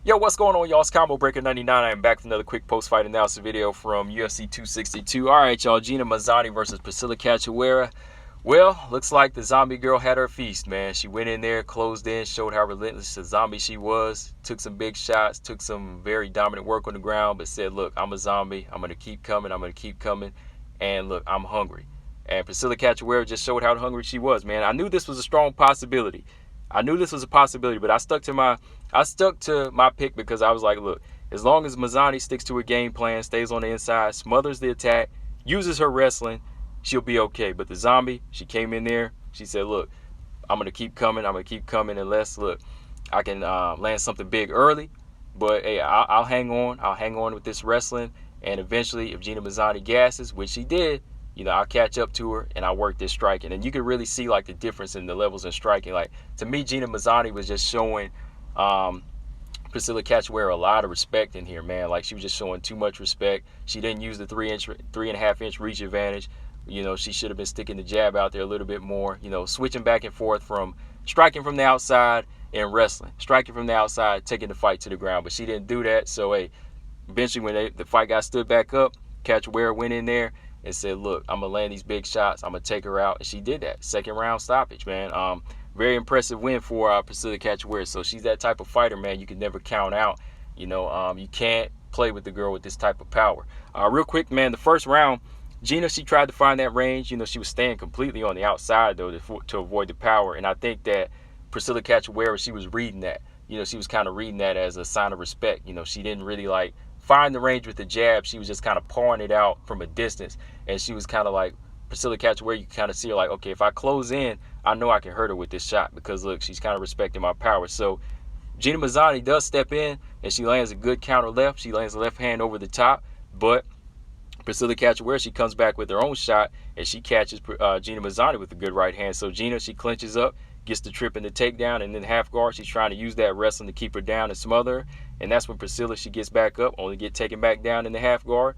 Yo, what's going on, y'all? It's Combo Breaker 99. I am back with another quick post-fight analysis video from UFC 262. All right, y'all. Gina Mazany versus Priscila Cachoeira. Well, looks like the zombie girl had her feast, man. She went in there, closed in, showed how relentless a zombie she was, took some big shots, took some very dominant work on the ground, but said, look, I'm a zombie. I'm going to keep coming. I'm going to keep coming. And look, I'm hungry. And Priscila Cachoeira just showed how hungry she was, man. I knew this was a strong possibility. But I stuck to my pick because I was like, look, as long as Mazany sticks to her game plan, stays on the inside, smothers the attack, uses her wrestling, she'll be okay. But the zombie, she came in there, she said, look, I'm going to keep coming unless, look, I can land something big early. But, hey, I'll hang on. I'll hang on with this wrestling. And eventually, if Gina Mazany gasses, which she did, I'll catch up to her and I'll work this striking. And you can really see, like, the difference in the levels in striking. Like, to me, Gina Mazany was just showing Priscila Cachoeira a lot of respect in here, man. Like, she was just showing too much respect. She didn't use the 3.5-inch reach advantage. She should have been sticking the jab out there a little bit more, switching back and forth from striking from the outside and wrestling. Striking from the outside, taking the fight to the ground. But she didn't do that. So, hey, eventually when the fight got stood back up, Cachoeira went in there and said, look, I'm going to land these big shots. I'm going to take her out. And she did that. Second round stoppage, man. Very impressive win for Priscila Cachoeira. So she's that type of fighter, man, you can never count out. You can't play with the girl with this type of power. Real quick, man, the first round, Gina, she tried to find that range. She was staying completely on the outside, though, to avoid the power. And I think that Priscila Cachoeira, she was reading that. She was kind of reading that as a sign of respect. She didn't really, like, find the range with the jab. She was just kind of pawing it out from a distance. And she was kind of like, Priscila Cachoeira, you can kind of see her like, okay, if I close in, I know I can hurt her with this shot because, look, she's kind of respecting my power. So Gina Mazany does step in, and she lands a good counter left. She lands the left hand over the top, but Priscila Cachoeira, she comes back with her own shot, and she catches Gina Mazany with a good right hand. So Gina, she clinches up, gets the trip and the takedown, and then half guard, she's trying to use that wrestling to keep her down and smother her. And that's when Priscila, she gets back up, only get taken back down in the half guard.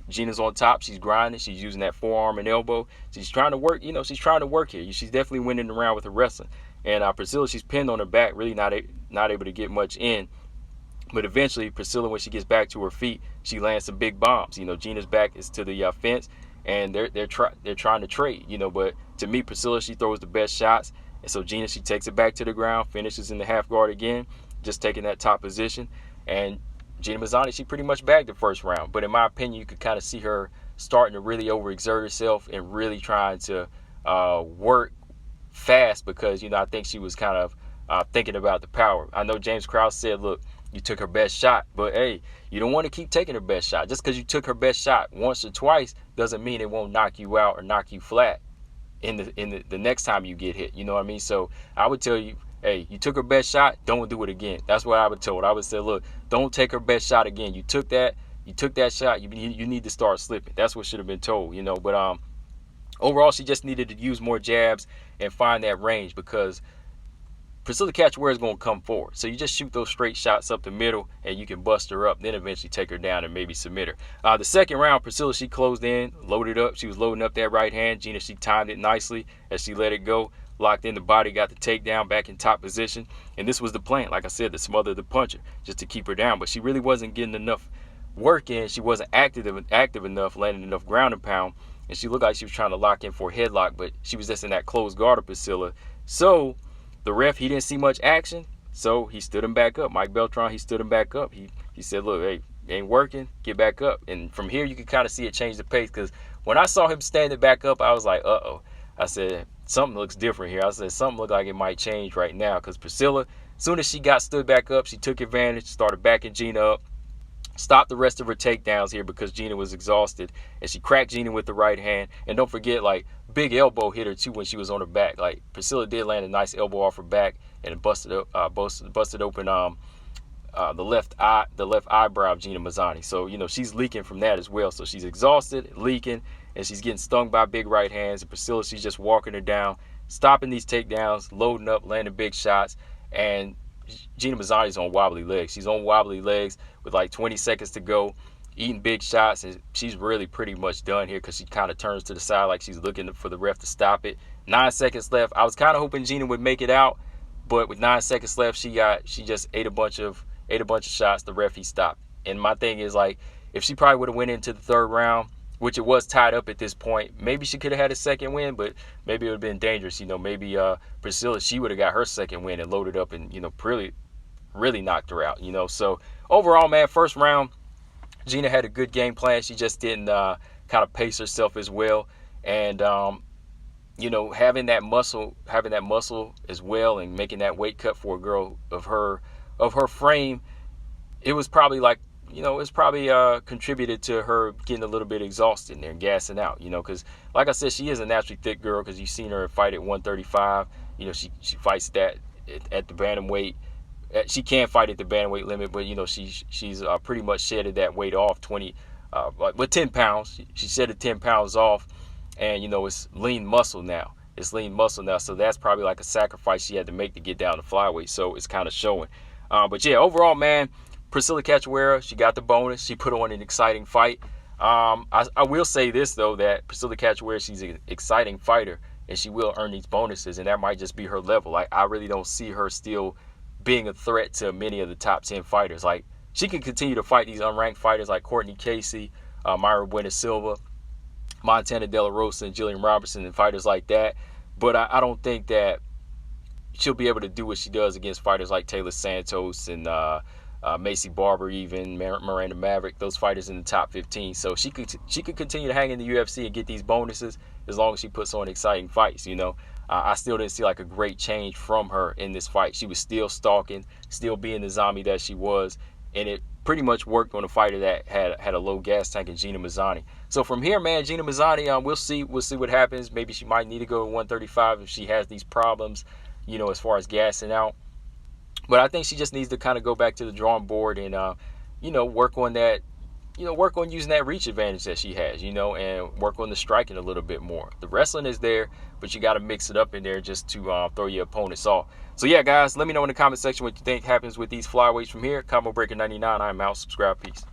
Gina's on top. She's grinding. She's using that forearm and elbow. She's trying to work. She's trying to work here. She's definitely winning the round with her wrestling. And Priscila, she's pinned on her back, really not able to get much in. But eventually, Priscila, when she gets back to her feet, she lands some big bombs. Gina's back is to the fence, and they're trying to trade. But to me, Priscila, she throws the best shots. And so Gina, she takes it back to the ground, finishes in the half guard again, just taking that top position. And Gina Mazany, she pretty much bagged the first round. But in my opinion, you could kind of see her starting to really overexert herself and really trying to work fast because, I think she was kind of thinking about the power. I know James Krause said, look, you took her best shot. But, hey, you don't want to keep taking her best shot. Just because you took her best shot once or twice doesn't mean it won't knock you out or knock you flat in the next time you get hit. You know what I mean? So I would tell you, hey, you took her best shot, don't do it again. That's what I would tell her. I would say, look, don't take her best shot again. You took that shot, you need to start slipping. That's what should have been told, But overall, she just needed to use more jabs and find that range because Priscila Cachoeira is going to come forward. So you just shoot those straight shots up the middle and you can bust her up, then eventually take her down and maybe submit her. The second round, Priscila, she closed in, loaded up. She was loading up that right hand. Gina, she timed it nicely as she let it go. Locked in the body, got the takedown back in top position. And this was the plan, like I said, to smother the puncher, just to keep her down. But she really wasn't getting enough work in. She wasn't active enough, landing enough ground and pound. And she looked like she was trying to lock in for a headlock, but she was just in that closed guard of Priscila. So the ref, he didn't see much action, so he stood him back up. Mike Beltran, he stood him back up. He said, look, hey, ain't working, get back up. And from here, you can kind of see it change the pace because when I saw him standing back up, I was like, uh-oh. I said, something looks different here. I said, something looked like it might change right now because Priscila, as soon as she got stood back up, she took advantage, started backing Gina up, stopped the rest of her takedowns here because Gina was exhausted, and she cracked Gina with the right hand. And don't forget, like, big elbow hit her too when she was on her back. Like, Priscila did land a nice elbow off her back and it busted open the left eyebrow of Gina Mazany. So she's leaking from that as well. So she's exhausted, leaking, and she's getting stung by big right hands. And Priscila, she's just walking her down, stopping these takedowns, loading up, landing big shots. And Gina Mazany's on wobbly legs. She's on wobbly legs with like 20 seconds to go, eating big shots, and she's really pretty much done here because she kind of turns to the side like she's looking for the ref to stop it. 9 seconds left. I was kind of hoping Gina would make it out, but with 9 seconds left, she just ate a bunch of ate a bunch of shots. The ref, he stopped. And my thing is, like, if she probably would have went into the third round, which it was tied up at this point, maybe she could have had a second win, but maybe it would have been dangerous. You know, maybe Priscila, she would have got her second win and loaded up and, you know, really knocked her out, you know. So overall, man, first round, Gina had a good game plan. She just didn't kind of pace herself as well. And, you know, having that muscle as well and making that weight cut for a girl of her frame, it was probably like, you know, it's probably contributed to her getting a little bit exhausted and gassing out, you know, because like I said, she is a naturally thick girl because you've seen her fight at 135. You know, she fights that at the bantamweight. She can fight at the bantamweight limit, but, you know, she's pretty much shedded that weight off 10 pounds. She shedded 10 pounds off, and, you know, it's lean muscle now. So that's probably like a sacrifice she had to make to get down to flyweight. So it's kind of showing. But yeah, overall, man, Priscila Cachoeira, she got the bonus. She put on an exciting fight. I will say this, though, that Priscila Cachoeira, she's an exciting fighter, and she will earn these bonuses, and that might just be her level. Like, I really don't see her still being a threat to many of the top 10 fighters. Like, she can continue to fight these unranked fighters like Courtney Casey, Mayra Buena Silva, Montana De La Rosa, and Jillian Robertson, and fighters like that. But I don't think that she'll be able to do what she does against fighters like Taylor Santos and Macy Barber, even Miranda Maverick, those fighters in the top 15. So she could continue to hang in the UFC and get these bonuses as long as she puts on exciting fights, you know. I still didn't see like a great change from her in this fight. She was still stalking, still being the zombie that she was, and it pretty much worked on a fighter that had a low gas tank in Gina Mazany. So from here, man, Gina Mazany, we'll see what happens. Maybe she might need to go to 135 if she has these problems, you know, as far as gassing out. But I think she just needs to kind of go back to the drawing board and, you know, work on that, you know, work on using that reach advantage that she has, you know, and work on the striking a little bit more. The wrestling is there, but you got to mix it up in there just to throw your opponents off. So, yeah, guys, let me know in the comment section what you think happens with these flyweights from here. Combo Breaker 99, I'm out. Subscribe. Peace.